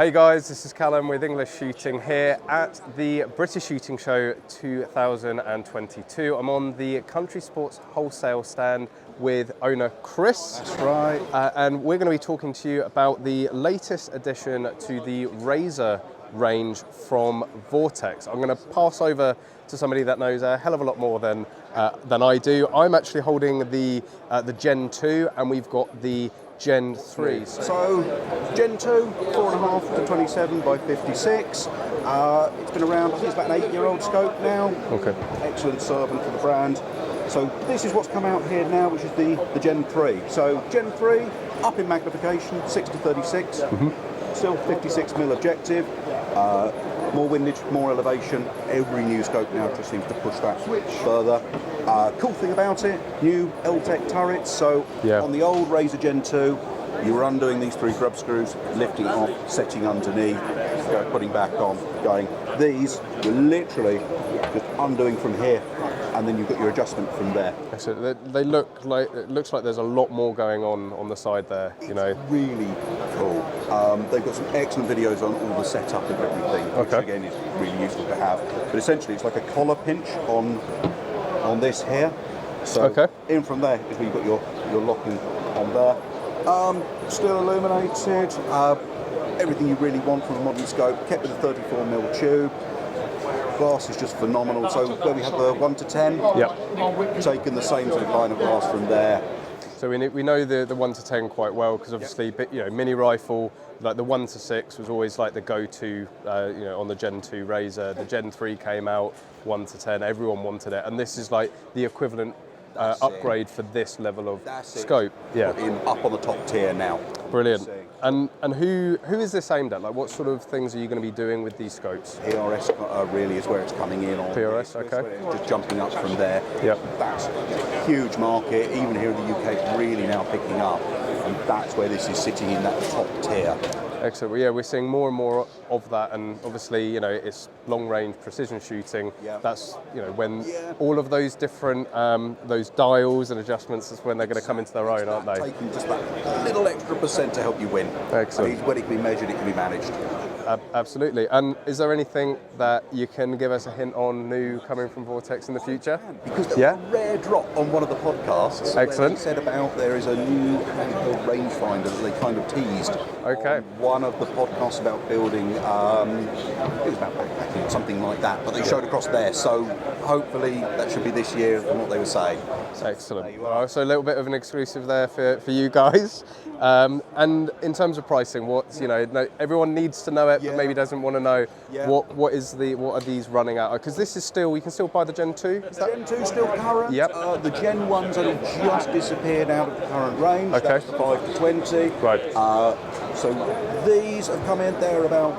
Hey guys, this is Callum with English Shooting here at the British Shooting Show 2022. I'm on the Country Sports Wholesale stand with owner Chris. That's right. And we're going to be talking to you about the latest addition to the Razor range from Vortex. I'm going to pass over to somebody that knows a hell of a lot more than I do. I'm actually holding the Gen 2 and we've got the Gen 3. So Gen 2, 4.5 to 27 by 56. It's been around, I think it's about an 8-year-old scope now. Okay. Excellent servant for the brand. So this is what's come out here now, which is the Gen 3. So Gen 3, up in magnification, 6 to 36. Still 56mm objective. More windage, more elevation. Every new scope now just seems to push that further. Cool thing about it, new L-Tec turrets. So on the old Razor Gen 2, you were undoing these 3 grub screws, lifting off, setting underneath, putting back on, going. These, you're literally just undoing from here, and then you've got your adjustment from there. So they look like, it looks like there's a lot more going on the side there, you know. Really cool. They've got some excellent videos on all the setup and everything, which again is really useful to have. But essentially it's like a collar pinch on this here. So in from there is where you've got your locking on there. Still illuminated. Everything you really want from a modern scope, kept with a 34mm tube. Glass is just phenomenal. So where we have the 1 to 10, taking the same sort of line of glass from there. So we know the 1 to 10 quite well because obviously, you know, mini rifle, like the 1 to 6 was always like the go-to, you know, on the Gen 2 Razor. The Gen 3 came out, 1 to 10, everyone wanted it, and this is like the equivalent upgrade for this level of scope. Up on the top tier now. Brilliant. And who is this aimed at? Like, what sort of things are you going to be doing with these scopes? PRS really is where it's coming in on. PRS, okay. It's just jumping up from there. That's a huge market. Even here in the UK, it's really now picking up, and that's where this is sitting in that top tier. Excellent. Well, yeah, we're seeing more and more of that, and obviously, you know, it's long-range precision shooting. That's, you know, when all of those different those dials and adjustments is when they're going to come into their own, aren't they? Taking just that little extra % to help you win. Excellent. When it can be measured, it can be managed. Absolutely. And is there anything that you can give us a hint on new coming from Vortex in the future? Because there was a rare drop on one of the podcasts. Excellent. They said about there is a new handheld rangefinder that they kind of teased. Okay. On one of the podcasts about building, it was about backpacking or something like that, but they showed across there. So hopefully that should be this year from what they were saying. Excellent. So a little bit of an exclusive there for you guys. And in terms of pricing, what's, you know, everyone needs to know it, but maybe doesn't want to know what are these running at? Because this is still, you can still buy the Gen 2. The Gen 2 still current. The Gen 1's only just disappeared out of the current range. That's the 5 to 20. Right. So these have come in there about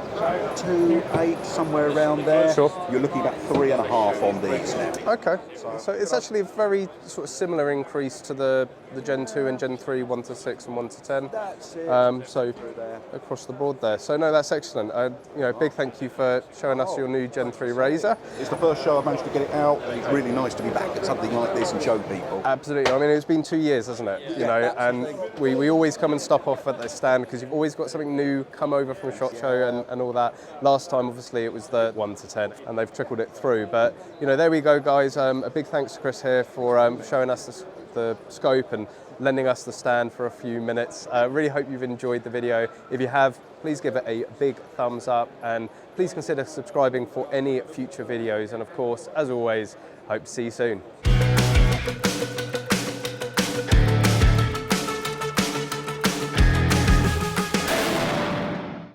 2.8, somewhere around there. Sure. You're looking about 3.5 on these now. Okay. So it's actually a very sort of similar increase to the Gen 2 and Gen 3, 1 to 6 and 1 to 10. That's it. So across the board there. So no, that's excellent. You know, big thank you for showing us your new Gen 3 Razor. It's the first show I've managed to get it out. It's really nice to be back at something like this and show people. Absolutely. I mean, it's been 2 years, hasn't it? You know, and we always come and stop off at the stand because you've always got something new come over from SHOT Show and all that. Last time, obviously, it was the 1 to 10, and they've trickled it through. But you know, there we go, guys. A big thanks to Chris here for showing us the scope and lending us the stand for a few minutes. Really hope you've enjoyed the video. If you have, please give it a big thumbs up and please consider subscribing for any future videos. And of course, as always, hope to see you soon.